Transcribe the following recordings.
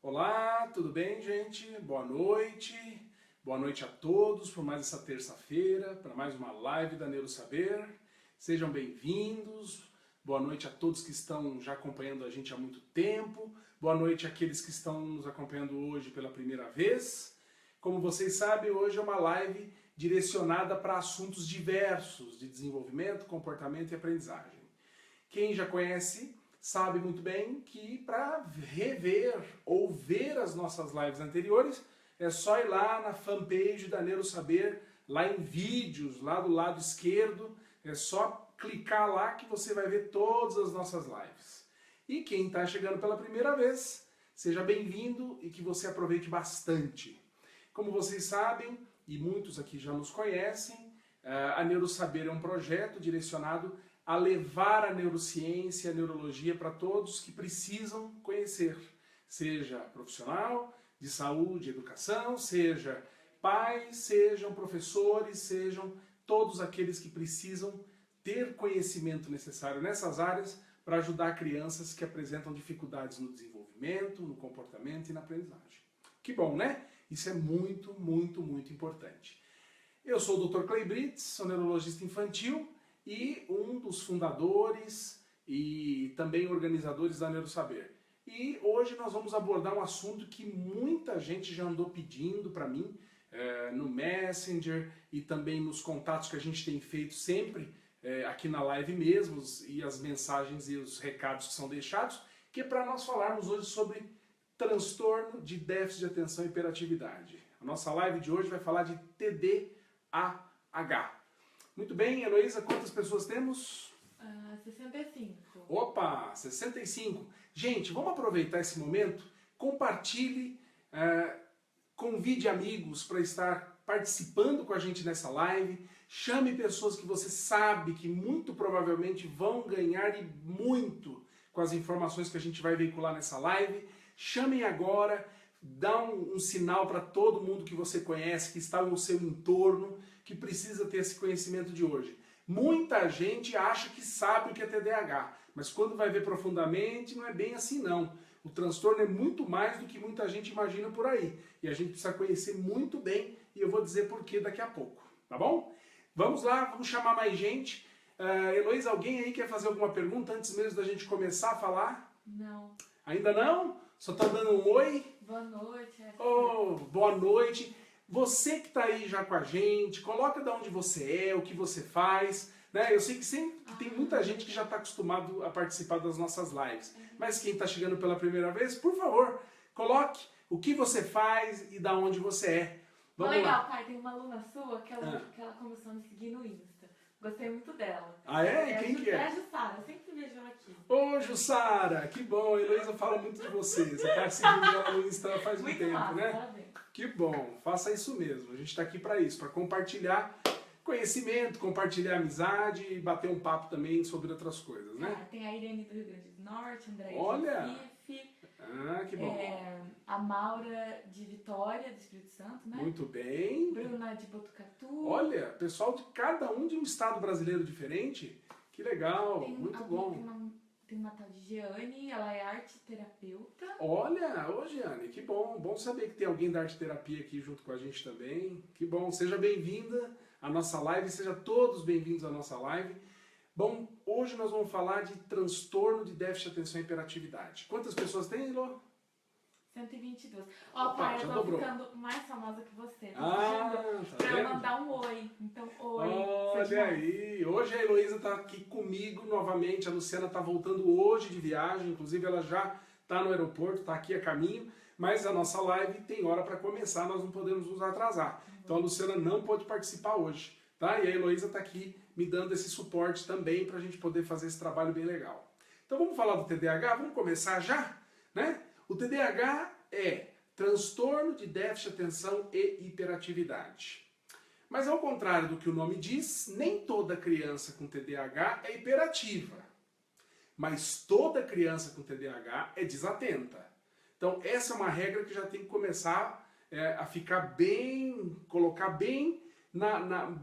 Olá, tudo bem, gente? Boa noite. Boa noite a todos por mais essa terça-feira, para mais uma live da Neurosaber. Sejam bem-vindos. Boa noite a todos que estão já acompanhando a gente há muito tempo. Boa noite àqueles que estão nos acompanhando hoje pela primeira vez. Como vocês sabem, hoje é uma live direcionada para assuntos diversos de desenvolvimento, comportamento e aprendizagem. Quem já conhece sabe muito bem que para rever ou ver as nossas lives anteriores, é só ir lá na fanpage da Neurosaber, lá em vídeos, lá do lado esquerdo, é só clicar lá que você vai ver todas as nossas lives. E quem está chegando pela primeira vez, seja bem-vindo e que você aproveite bastante. Como vocês sabem, e muitos aqui já nos conhecem, a Neurosaber é um projeto direcionado a levar a neurociência e a neurologia para todos que precisam conhecer, seja profissional, de saúde, educação, seja pais, sejam professores, sejam todos aqueles que precisam ter conhecimento necessário nessas áreas para ajudar crianças que apresentam dificuldades no desenvolvimento, no comportamento e na aprendizagem. Que bom, né? Isso é muito, muito, muito importante. Eu sou o Dr. Clay Brits, sou neurologista infantil, e um dos fundadores e também organizadores da Neurosaber. E hoje nós vamos abordar um assunto que muita gente já andou pedindo para mim no Messenger e também nos contatos que a gente tem feito sempre aqui na live mesmo, e as mensagens e os recados que são deixados, que é para nós falarmos hoje sobre transtorno de déficit de atenção e hiperatividade. A nossa live de hoje vai falar de TDAH. Muito bem, Heloísa, quantas pessoas temos? 65. Opa, 65. Gente, vamos aproveitar esse momento, compartilhe, convide amigos para estar participando com a gente nessa live, chame pessoas que você sabe que muito provavelmente vão ganhar e muito com as informações que a gente vai veicular nessa live. Chamem agora, dá um sinal para todo mundo que você conhece, que está no seu entorno, que precisa ter esse conhecimento de hoje. Muita gente acha que sabe o que é TDAH, mas quando vai ver profundamente, não é bem assim não. O transtorno é muito mais do que muita gente imagina por aí. E a gente precisa conhecer muito bem, e eu vou dizer por que daqui a pouco, tá bom? Vamos lá, vamos chamar mais gente. Heloísa, alguém aí quer fazer alguma pergunta antes mesmo da gente começar a falar? Não. Ainda não? Só tá dando um oi? Boa noite. Oh, boa noite. Você que está aí já com a gente, coloca de onde você é, o que você faz. Né? Eu sei que sempre tem muita gente que já está acostumado a participar das nossas lives. Mas quem está chegando pela primeira vez, por favor, coloque o que você faz e de onde você é. Vamos legal, lá. pai, tem uma aluna sua que ela começou a me seguir no Insta. Gostei muito dela. Ah, é? Quem que é? É a Jussara, eu sempre vejo ela aqui. Ô, Jussara, que bom. A Heloísa fala muito de você. Você está seguindo ela no Insta faz um Muito tempo, massa, né? parabéns. Que bom, faça isso mesmo. A gente está aqui para isso, para compartilhar conhecimento, compartilhar amizade e bater um papo também sobre outras coisas, né? Tem a Irene do Rio Grande do Norte, André Olha! de Recife. Ah, que bom. A Maura de Vitória, do Espírito Santo, né? Muito bem. Bruna de Botucatu. Olha, pessoal de cada um de um estado brasileiro diferente. Que legal, muito bom. Tem uma tal de Jeane, ela é arte terapeuta. Olha, ô Giane, que bom. Bom saber que tem alguém da arte terapia aqui junto com a gente também. Que bom, seja bem-vinda à nossa live, sejam todos bem-vindos à nossa live. Bom, hoje nós vamos falar de transtorno de déficit de atenção e hiperatividade. Quantas pessoas tem, Elô? 122. Opa, Pai, já eu tô dobrou. ficando mais famosa que você. Tô Tá pra eu vendo? mandar um oi. Então, oi. Olha aí, hoje a Heloísa está aqui comigo novamente, a Luciana está voltando hoje de viagem, inclusive ela já está no aeroporto, está aqui a caminho, mas a nossa live tem hora para começar, nós não podemos nos atrasar. Então a Luciana não pôde participar hoje, tá? E a Heloísa está aqui me dando esse suporte também para a gente poder fazer esse trabalho bem legal. Então vamos falar do TDAH? Vamos começar já? Né? O TDAH é transtorno de déficit de atenção e hiperatividade. Mas ao contrário do que o nome diz, nem toda criança com TDAH é hiperativa. Mas toda criança com TDAH é desatenta. Então essa é uma regra que já tem que começar a ficar bem, colocar bem,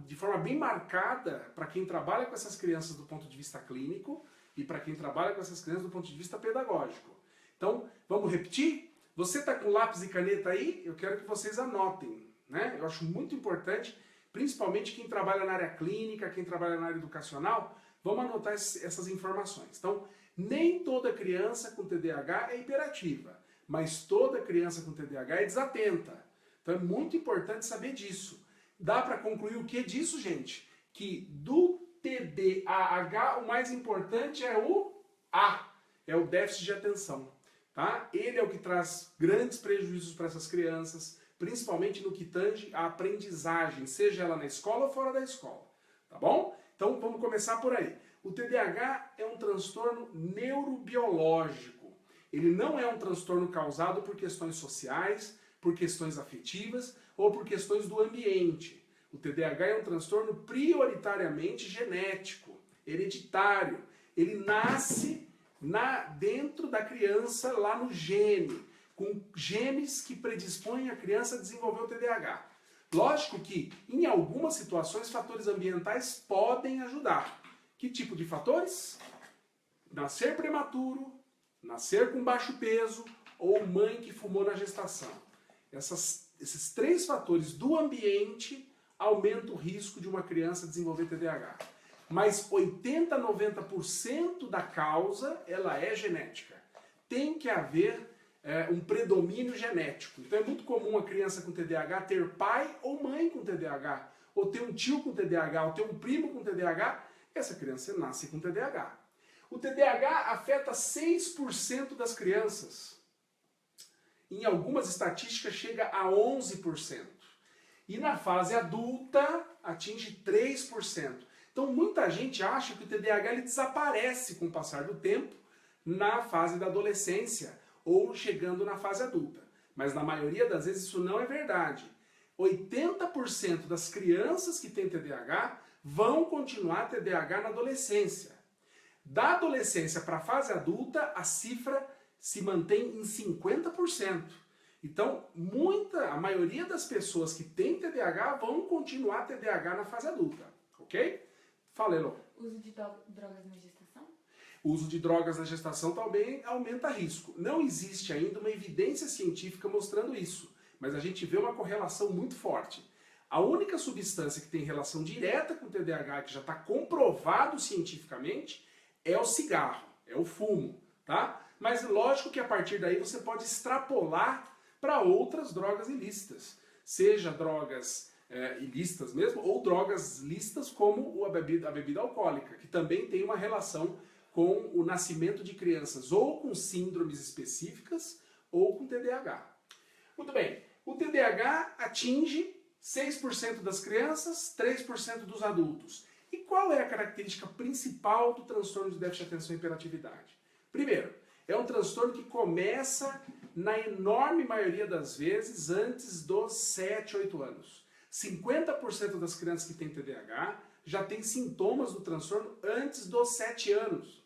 de forma bem marcada para quem trabalha com essas crianças do ponto de vista clínico e para quem trabalha com essas crianças do ponto de vista pedagógico. Então, vamos repetir? Você está com lápis e caneta aí? Eu quero que vocês anotem, né? Eu acho muito importante, principalmente quem trabalha na área clínica, quem trabalha na área educacional, vamos anotar essas informações. Então, nem toda criança com TDAH é hiperativa, mas toda criança com TDAH é desatenta. Então é muito importante saber disso. Dá para concluir o que disso, gente? Que do TDAH o mais importante é o A, é o déficit de atenção. Tá? Ele é o que traz grandes prejuízos para essas crianças, principalmente no que tange a aprendizagem, seja ela na escola ou fora da escola. Tá bom? Então vamos começar por aí. O TDAH é um transtorno neurobiológico. Ele não é um transtorno causado por questões sociais, por questões afetivas ou por questões do ambiente. O TDAH é um transtorno prioritariamente genético, hereditário. Ele nasce dentro da criança, lá no gene, com genes que predispõem a criança a desenvolver o TDAH. Lógico que, em algumas situações, fatores ambientais podem ajudar. Que tipo de fatores? Nascer prematuro, nascer com baixo peso ou mãe que fumou na gestação. Esses três fatores do ambiente aumentam o risco de uma criança desenvolver TDAH. Mas 80% a 90% da causa ela é genética. Tem que haver um predomínio genético. Então é muito comum a criança com TDAH ter pai ou mãe com TDAH, ou ter um tio com TDAH, ou ter um primo com TDAH. Essa criança nasce com TDAH. O TDAH afeta 6% das crianças. Em algumas estatísticas chega a 11%. E na fase adulta atinge 3%. Então muita gente acha que o TDAH ele desaparece com o passar do tempo na fase da adolescência ou chegando na fase adulta. Mas na maioria das vezes isso não é verdade. 80% das crianças que têm TDAH vão continuar TDAH na adolescência. Da adolescência para a fase adulta, a cifra se mantém em 50%. Então, a maioria das pessoas que têm TDAH vão continuar TDAH na fase adulta, ok? Fala, Elô. Uso de drogas na gestação? O uso de drogas na gestação também aumenta risco. Não existe ainda uma evidência científica mostrando isso, mas a gente vê uma correlação muito forte. A única substância que tem relação direta com o TDAH, que já está comprovado cientificamente, é o cigarro, é o fumo, tá? Mas lógico que a partir daí você pode extrapolar para outras drogas ilícitas, seja drogas ilícitas mesmo, ou drogas lícitas como a bebida alcoólica, que também tem uma relação com o nascimento de crianças ou com síndromes específicas ou com TDAH. Muito bem, o TDAH atinge 6% das crianças, 3% dos adultos. E qual é a característica principal do transtorno de déficit de atenção e hiperatividade? Primeiro, é um transtorno que começa, na enorme maioria das vezes, antes dos 7, 8 anos. 50% das crianças que têm TDAH já têm sintomas do transtorno antes dos 7 anos.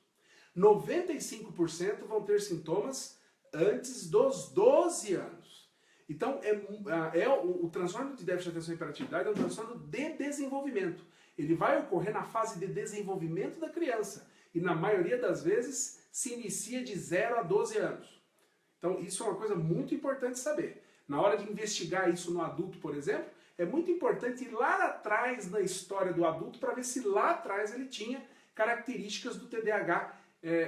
95% vão ter sintomas antes dos 12 anos. Então, o transtorno de déficit de atenção e hiperatividade é um transtorno de desenvolvimento. Ele vai ocorrer na fase de desenvolvimento da criança e, na maioria das vezes, se inicia de 0 a 12 anos. Então, isso é uma coisa muito importante saber. Na hora de investigar isso no adulto, por exemplo, é muito importante ir lá atrás na história do adulto para ver se lá atrás ele tinha características do TDAH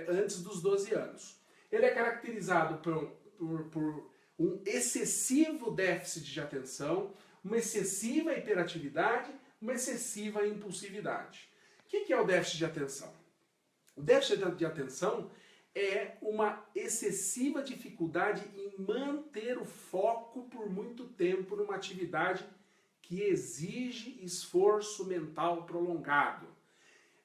antes dos 12 anos. Ele é caracterizado por um excessivo déficit de atenção, uma excessiva hiperatividade, uma excessiva impulsividade. O que é o déficit de atenção? O déficit de atenção é uma excessiva dificuldade em manter o foco por muito tempo numa atividade que exige esforço mental prolongado.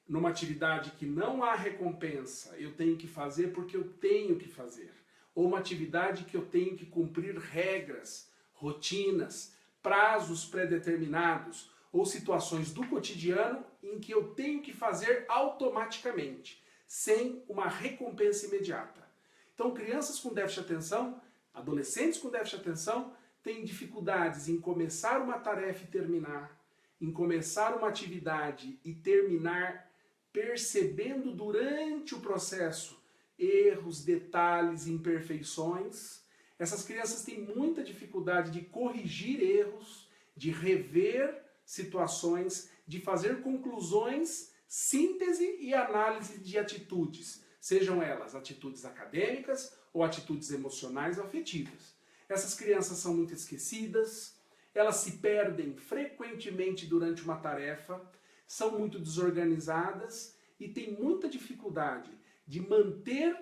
Numa atividade que não há recompensa, eu tenho que fazer porque eu tenho que fazer. Ou uma atividade que eu tenho que cumprir regras, rotinas, prazos pré-determinados, ou situações do cotidiano em que eu tenho que fazer automaticamente, sem uma recompensa imediata. Então, crianças com déficit de atenção, adolescentes com déficit de atenção, têm dificuldades em começar uma tarefa e terminar, em começar uma atividade e terminar percebendo durante o processo erros, detalhes, imperfeições. Essas crianças têm muita dificuldade de corrigir erros, de rever situações, de fazer conclusões, síntese e análise de atitudes, sejam elas atitudes acadêmicas ou atitudes emocionais ou afetivas. Essas crianças são muito esquecidas, elas se perdem frequentemente durante uma tarefa, são muito desorganizadas e têm muita dificuldade de manter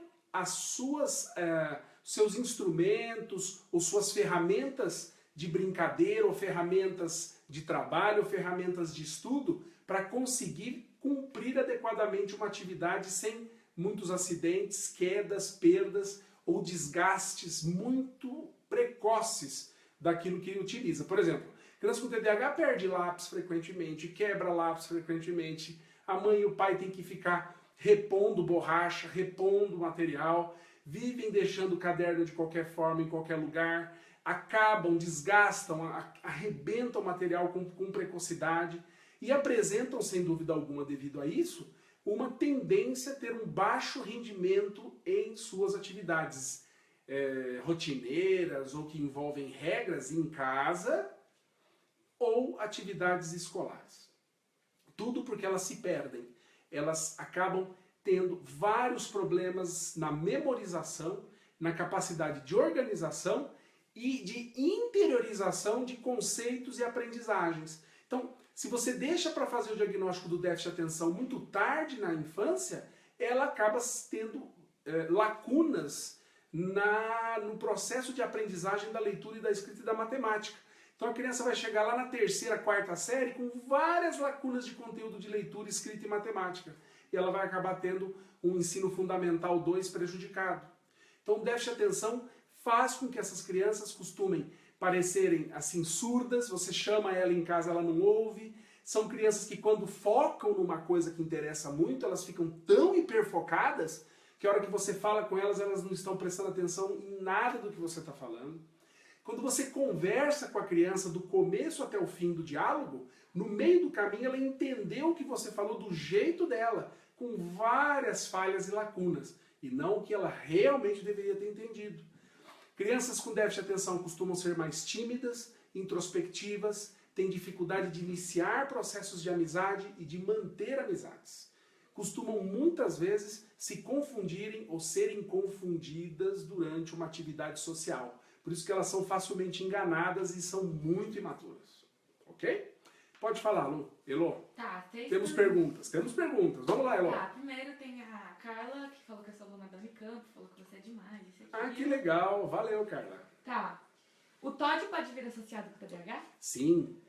seus instrumentos ou suas ferramentas de brincadeira ou ferramentas de trabalho ou ferramentas de estudo para conseguir cumprir adequadamente uma atividade sem muitos acidentes, quedas, perdas ou desgastes muito precoces daquilo que ele utiliza. Por exemplo, criança com TDAH perde lápis frequentemente, quebra lápis frequentemente, a mãe e o pai têm que ficar repondo borracha, repondo material, vivem deixando o caderno de qualquer forma, em qualquer lugar, acabam, desgastam, arrebentam o material com precocidade e apresentam, sem dúvida alguma, devido a isso, uma tendência a ter um baixo rendimento em suas atividades rotineiras ou que envolvem regras em casa ou atividades escolares. Tudo porque elas se perdem. Elas acabam tendo vários problemas na memorização, na capacidade de organização e de interiorização de conceitos e aprendizagens. Então, se você deixa para fazer o diagnóstico do déficit de atenção muito tarde na infância, ela acaba tendo lacunas no processo de aprendizagem da leitura e da escrita e da matemática. Então a criança vai chegar lá na terceira, quarta série com várias lacunas de conteúdo de leitura, escrita e matemática. E ela vai acabar tendo um ensino fundamental 2 prejudicado. Então o déficit de atenção faz com que essas crianças costumem parecerem assim surdas, você chama ela em casa, ela não ouve. São crianças que quando focam numa coisa que interessa muito, elas ficam tão hiperfocadas que a hora que você fala com elas, elas não estão prestando atenção em nada do que você está falando. Quando você conversa com a criança do começo até o fim do diálogo, no meio do caminho ela entendeu o que você falou do jeito dela, com várias falhas e lacunas, e não o que ela realmente deveria ter entendido. Crianças com déficit de atenção costumam ser mais tímidas, introspectivas, têm dificuldade de iniciar processos de amizade e de manter amizades. Costumam muitas vezes se confundirem ou serem confundidas durante uma atividade social. Por isso que elas são facilmente enganadas e são muito imaturas. Ok? Pode falar, Lu. Elô. Tá, temos perguntas. Temos perguntas. Vamos lá, Elô. Tá, primeiro tem a Carla, que falou que é sua aluna da Unicamp, falou que você é demais. Ah, que legal. Valeu, Carla. Tá. O TOD pode vir associado com o TDAH? Sim.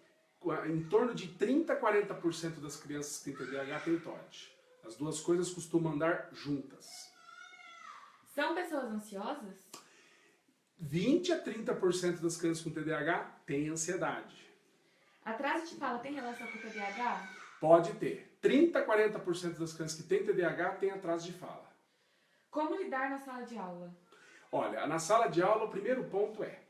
Em torno de 30% a 40% das crianças que têm TDAH têm TOD. As duas coisas costumam andar juntas. São pessoas ansiosas? 20% a 30% das crianças com TDAH têm ansiedade. Atraso de fala tem relação com o TDAH? Pode ter. 30% a 40% das crianças que têm TDAH têm atraso de fala. Como lidar na sala de aula? Olha, na sala de aula o primeiro ponto é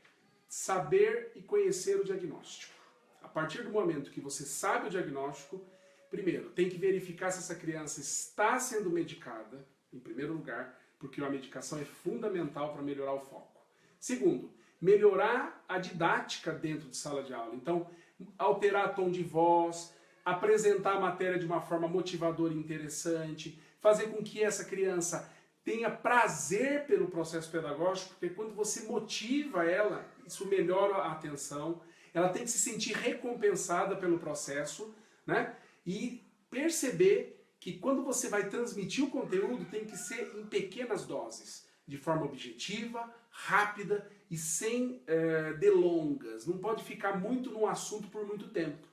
saber e conhecer o diagnóstico. A partir do momento que você sabe o diagnóstico, primeiro, tem que verificar se essa criança está sendo medicada, em primeiro lugar, porque a medicação é fundamental para melhorar o foco. Segundo, melhorar a didática dentro de sala de aula. Então, alterar tom de voz, apresentar a matéria de uma forma motivadora e interessante, fazer com que essa criança tenha prazer pelo processo pedagógico, porque quando você motiva ela, isso melhora a atenção, ela tem que se sentir recompensada pelo processo, né? E perceber que quando você vai transmitir o conteúdo tem que ser em pequenas doses, de forma objetiva, rápida e sem delongas. Não pode ficar muito num assunto por muito tempo.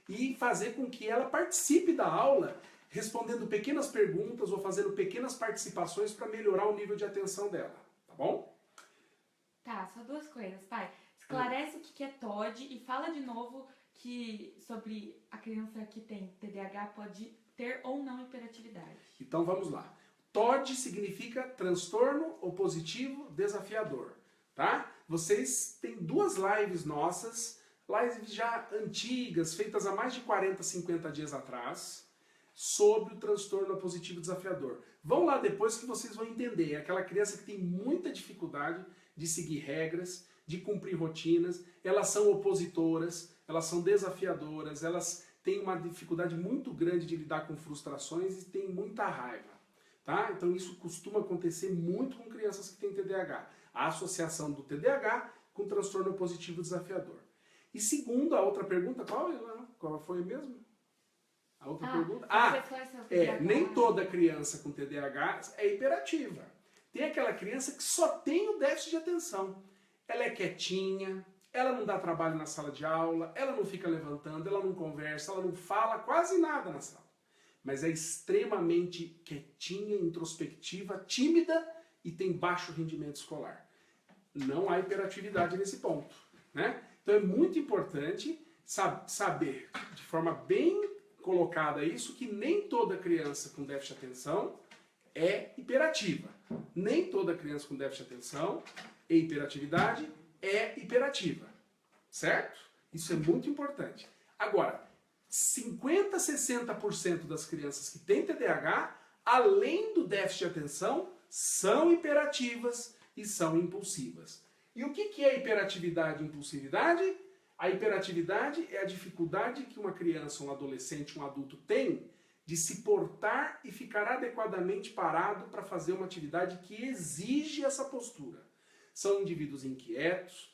E fazer com que ela participe da aula respondendo pequenas perguntas ou fazendo pequenas participações para melhorar o nível de atenção dela. Tá bom? Tá, só duas coisas, pai. Esclarece o que é TOD e fala de novo sobre a criança que tem TDAH pode ter ou não hiperatividade. Então vamos lá. TOD significa transtorno opositivo desafiador, tá? Vocês têm duas lives nossas, lives já antigas, feitas há mais de 40, 50 dias atrás, sobre o transtorno opositivo desafiador. Vão lá depois que vocês vão entender. É aquela criança que tem muita dificuldade de seguir regras, de cumprir rotinas, elas são opositoras, elas são desafiadoras, elas têm uma dificuldade muito grande de lidar com frustrações e têm muita raiva. Tá? Então isso costuma acontecer muito com crianças que têm TDAH. A associação do TDAH com transtorno positivo desafiador. E segundo, a outra pergunta, qual foi mesmo? A outra pergunta? Nem toda criança com TDAH é hiperativa. Tem aquela criança que só tem o déficit de atenção. Ela é quietinha, ela não dá trabalho na sala de aula, ela não fica levantando, ela não conversa, ela não fala quase nada na sala. Mas é extremamente quietinha, introspectiva, tímida e tem baixo rendimento escolar. Não há hiperatividade nesse ponto, né? Então é muito importante saber, de forma bem colocada isso, que nem toda criança com déficit de atenção é hiperativa. Nem toda criança com déficit de atenção e hiperatividade é hiperativa, certo? Isso é muito importante. Agora, 50% a 60% das crianças que têm TDAH, além do déficit de atenção, são hiperativas e são impulsivas. E o que é hiperatividade e impulsividade? A hiperatividade é a dificuldade que uma criança, um adolescente, um adulto tem de se portar e ficar adequadamente parado para fazer uma atividade que exige essa postura. São indivíduos inquietos,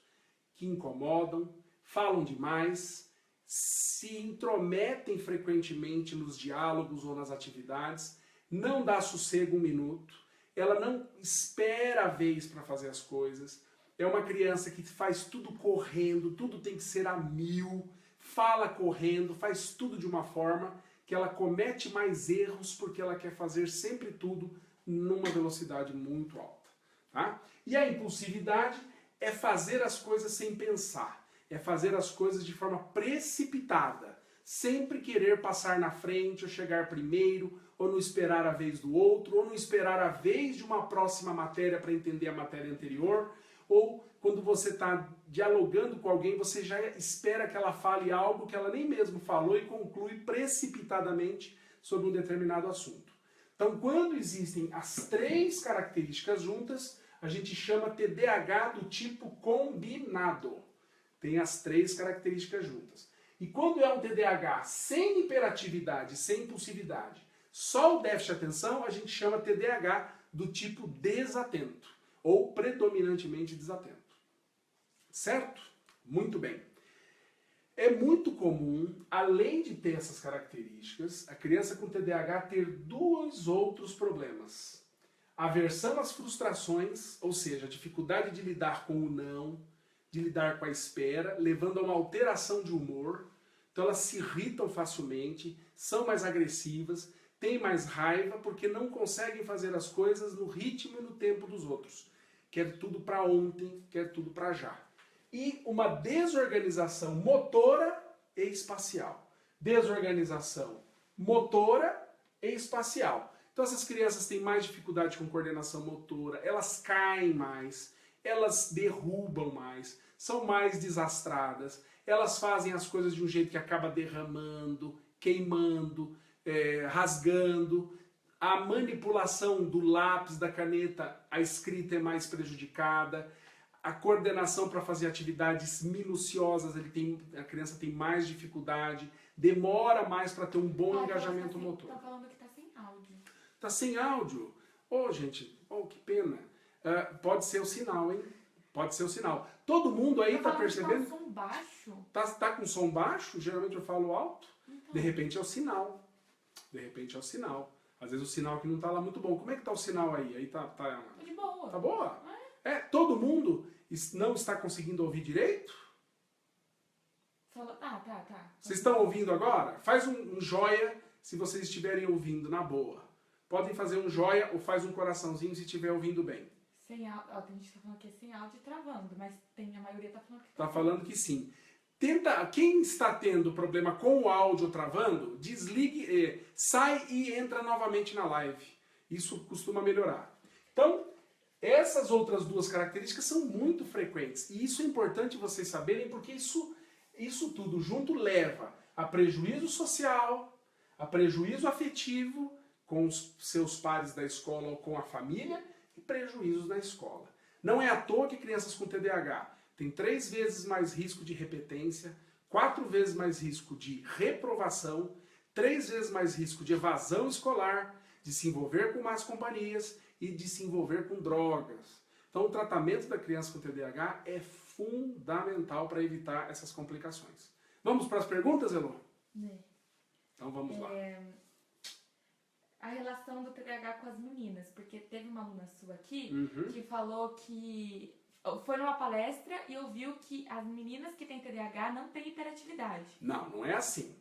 que incomodam, falam demais, se intrometem frequentemente nos diálogos ou nas atividades, não dá sossego um minuto, ela não espera a vez para fazer as coisas, é uma criança que faz tudo correndo, tudo tem que ser a 1000, fala correndo, faz tudo de uma forma que ela comete mais erros porque ela quer fazer sempre tudo numa velocidade muito alta. Tá? E a impulsividade é fazer as coisas sem pensar, é fazer as coisas de forma precipitada, sempre querer passar na frente ou chegar primeiro, ou não esperar a vez do outro, ou não esperar a vez de uma próxima matéria para entender a matéria anterior, ou quando você está dialogando com alguém, você já espera que ela fale algo que ela nem mesmo falou e conclui precipitadamente sobre um determinado assunto. Então, quando existem as 3 características juntas, a gente chama TDAH do tipo combinado. Tem as 3 características juntas. E quando é um TDAH sem hiperatividade, sem impulsividade, só o déficit de atenção, a gente chama TDAH do tipo desatento, ou predominantemente desatento. Certo? Muito bem. É muito comum, além de ter essas características, a criança com TDAH ter 2 outros problemas. Aversão às frustrações, ou seja, a dificuldade de lidar com o não, de lidar com a espera, levando a uma alteração de humor. Então elas se irritam facilmente, são mais agressivas, têm mais raiva porque não conseguem fazer as coisas no ritmo e no tempo dos outros. Quer tudo para ontem, quer tudo para já. E uma desorganização motora e espacial. Desorganização motora e espacial. Então essas crianças têm mais dificuldade com coordenação motora, elas caem mais, elas derrubam mais, são mais desastradas, elas fazem as coisas de um jeito que acaba derramando, queimando, rasgando. A manipulação do lápis, da caneta, a escrita é mais prejudicada. A coordenação para fazer atividades minuciosas, a criança tem mais dificuldade, demora mais para ter um bom engajamento motor. Estão falando que está sem áudio. Está sem áudio? Gente, que pena. Pode ser o sinal, hein? Pode ser o sinal. Todo mundo aí está percebendo? Tá com som baixo? Tá com som baixo? Geralmente eu falo alto. Então. De repente é o sinal. Às vezes o sinal aqui não está lá muito bom. Como é que tá o sinal aí? Aí tá de boa. Tá boa? Todo mundo não está conseguindo ouvir direito? Tá. Vocês estão ouvindo agora? Faz um joia se vocês estiverem ouvindo na boa. Podem fazer um joia ou faz um coraçãozinho se estiver ouvindo bem. Sem áudio. Tem gente que tá falando que é sem áudio e travando, mas a maioria tá falando que tá falando que sim. Quem está tendo problema com o áudio travando, desligue, sai e entra novamente na live. Isso costuma melhorar. Então, essas outras 2 características são muito frequentes. E isso é importante vocês saberem, porque isso tudo junto leva a prejuízo social, a prejuízo afetivo com os seus pares da escola ou com a família e prejuízos na escola. Não é à toa que crianças com TDAH têm 3 vezes mais risco de repetência, 4 vezes mais risco de reprovação, 3 vezes mais risco de evasão escolar, de se envolver com más companhias e de se envolver com drogas. Então o tratamento da criança com TDAH é fundamental para evitar essas complicações. Vamos para as perguntas, Elô? Então vamos lá. A relação do TDAH com as meninas, porque teve uma aluna sua aqui que falou que foi numa palestra e ouviu que as meninas que têm TDAH não têm hiperatividade. Não, não é assim.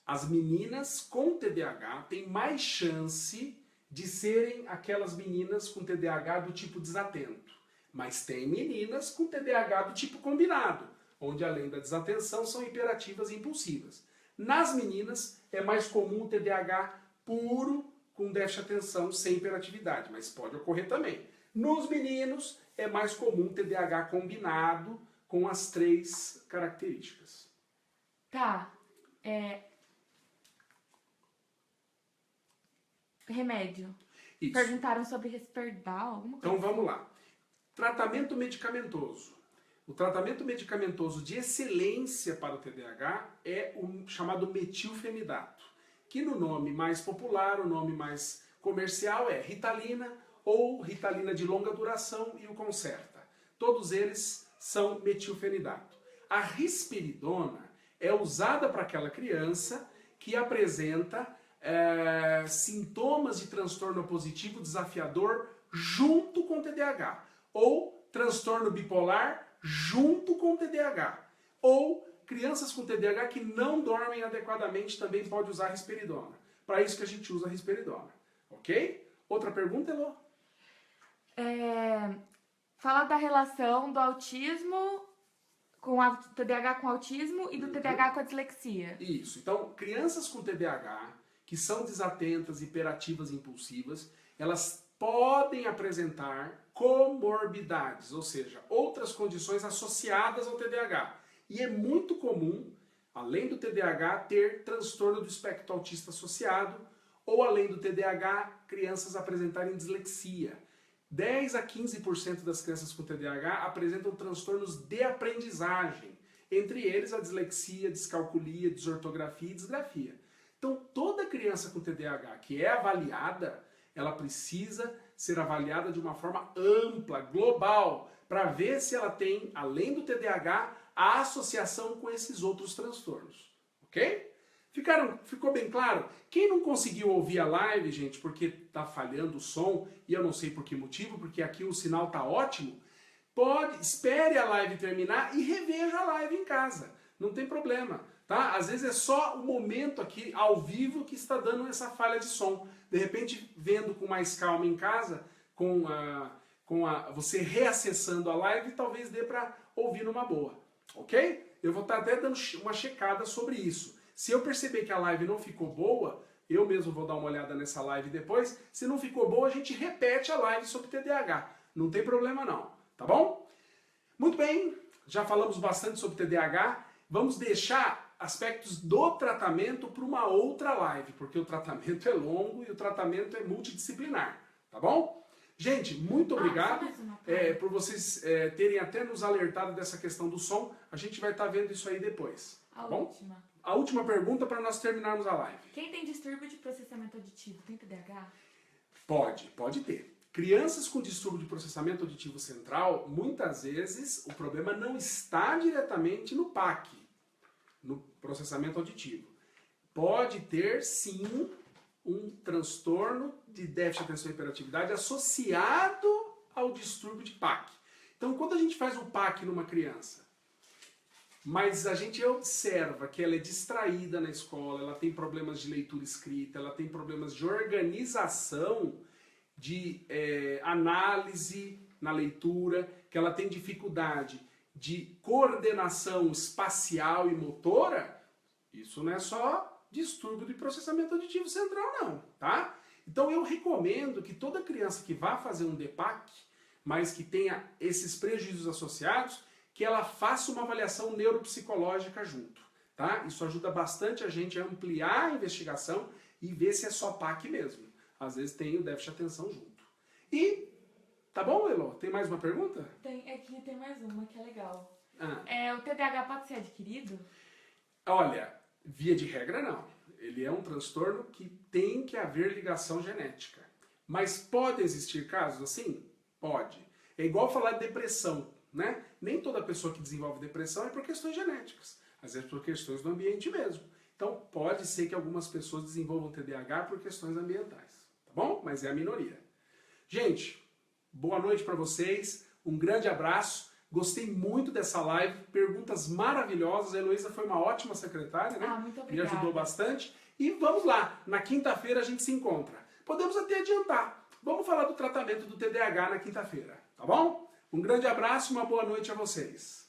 As meninas com TDAH têm mais chance de serem aquelas meninas com TDAH do tipo desatento. Mas tem meninas com TDAH do tipo combinado, onde além da desatenção são hiperativas e impulsivas. Nas meninas é mais comum o TDAH puro com déficit de atenção sem hiperatividade, mas pode ocorrer também. Nos meninos é mais comum o TDAH combinado com as 3 características. Tá. Remédio. Isso. Perguntaram sobre Risperdal, alguma coisa. Então vamos lá. Tratamento medicamentoso. O tratamento medicamentoso de excelência para o TDAH é o chamado metilfenidato, que no nome mais popular, o nome mais comercial é Ritalina ou Ritalina de longa duração e o Concerta. Todos eles são metilfenidato. A risperidona é usada para aquela criança que apresenta sintomas de transtorno positivo desafiador junto com TDAH, ou transtorno bipolar junto com TDAH, ou crianças com TDAH que não dormem adequadamente também pode usar risperidona. Para isso que a gente usa a risperidona, ok? Outra pergunta, Elô? Fala da relação do autismo com a TDAH com autismo e do TDAH com a dislexia. Isso. Então, crianças com TDAH que são desatentas, hiperativas e impulsivas, elas podem apresentar comorbidades, ou seja, outras condições associadas ao TDAH. E é muito comum, além do TDAH, ter transtorno do espectro autista associado, ou além do TDAH, crianças apresentarem dislexia. 10 a 15% das crianças com TDAH apresentam transtornos de aprendizagem, entre eles a dislexia, descalculia, desortografia e disgrafia. Então, toda criança com TDAH que é avaliada, ela precisa ser avaliada de uma forma ampla, global, para ver se ela tem, além do TDAH, a associação com esses outros transtornos. Ok? Ficou bem claro? Quem não conseguiu ouvir a live, gente, porque está falhando o som, e eu não sei por que motivo, porque aqui o sinal está ótimo, espere a live terminar e reveja a live em casa. Não tem problema. Tá? Às vezes é só o momento aqui, ao vivo, que está dando essa falha de som. De repente, vendo com mais calma em casa, você reacessando a live, talvez dê para ouvir numa boa. Ok? Eu vou estar até dando uma checada sobre isso. Se eu perceber que a live não ficou boa, eu mesmo vou dar uma olhada nessa live depois. Se não ficou boa, a gente repete a live sobre TDAH. Não tem problema não, tá bom? Muito bem, já falamos bastante sobre TDAH. Vamos deixar aspectos do tratamento para uma outra live, porque o tratamento é longo e o tratamento é multidisciplinar, tá bom? Gente, muito obrigado por vocês terem até nos alertado dessa questão do som. A gente vai estar vendo isso aí depois, tá bom? A última pergunta para nós terminarmos a live. Quem tem distúrbio de processamento auditivo tem TDAH? Pode ter. Crianças com distúrbio de processamento auditivo central, muitas vezes o problema não está diretamente no PAC, no processamento auditivo. Pode ter, sim, um transtorno de déficit de atenção e hiperatividade associado ao distúrbio de PAC. Então, quando a gente faz um PAC numa criança, mas a gente observa que ela é distraída na escola, ela tem problemas de leitura escrita, ela tem problemas de organização, de análise na leitura, que ela tem dificuldade de coordenação espacial e motora, isso não é só distúrbio de processamento auditivo central não, tá? Então eu recomendo que toda criança que vá fazer um DPAC, mas que tenha esses prejuízos associados, que ela faça uma avaliação neuropsicológica junto, tá? Isso ajuda bastante a gente a ampliar a investigação e ver se é só PAC mesmo. Às vezes tem o déficit de atenção junto. E Tá bom, Elo? Tem mais uma pergunta? Aqui tem mais uma que é legal. Ah. O TDAH pode ser adquirido? Olha, via de regra não. Ele é um transtorno que tem que haver ligação genética. Mas pode existir casos assim? Pode. É igual falar de depressão, né? Nem toda pessoa que desenvolve depressão é por questões genéticas. Às vezes por questões do ambiente mesmo. Então pode ser que algumas pessoas desenvolvam TDAH por questões ambientais. Tá bom? Mas é a minoria. Gente, boa noite para vocês. Um grande abraço. Gostei muito dessa live, perguntas maravilhosas. A Heloísa foi uma ótima secretária, né? Muito obrigada. Me ajudou bastante. E vamos lá, na quinta-feira a gente se encontra. Podemos até adiantar. Vamos falar do tratamento do TDAH na quinta-feira, tá bom? Um grande abraço e uma boa noite a vocês.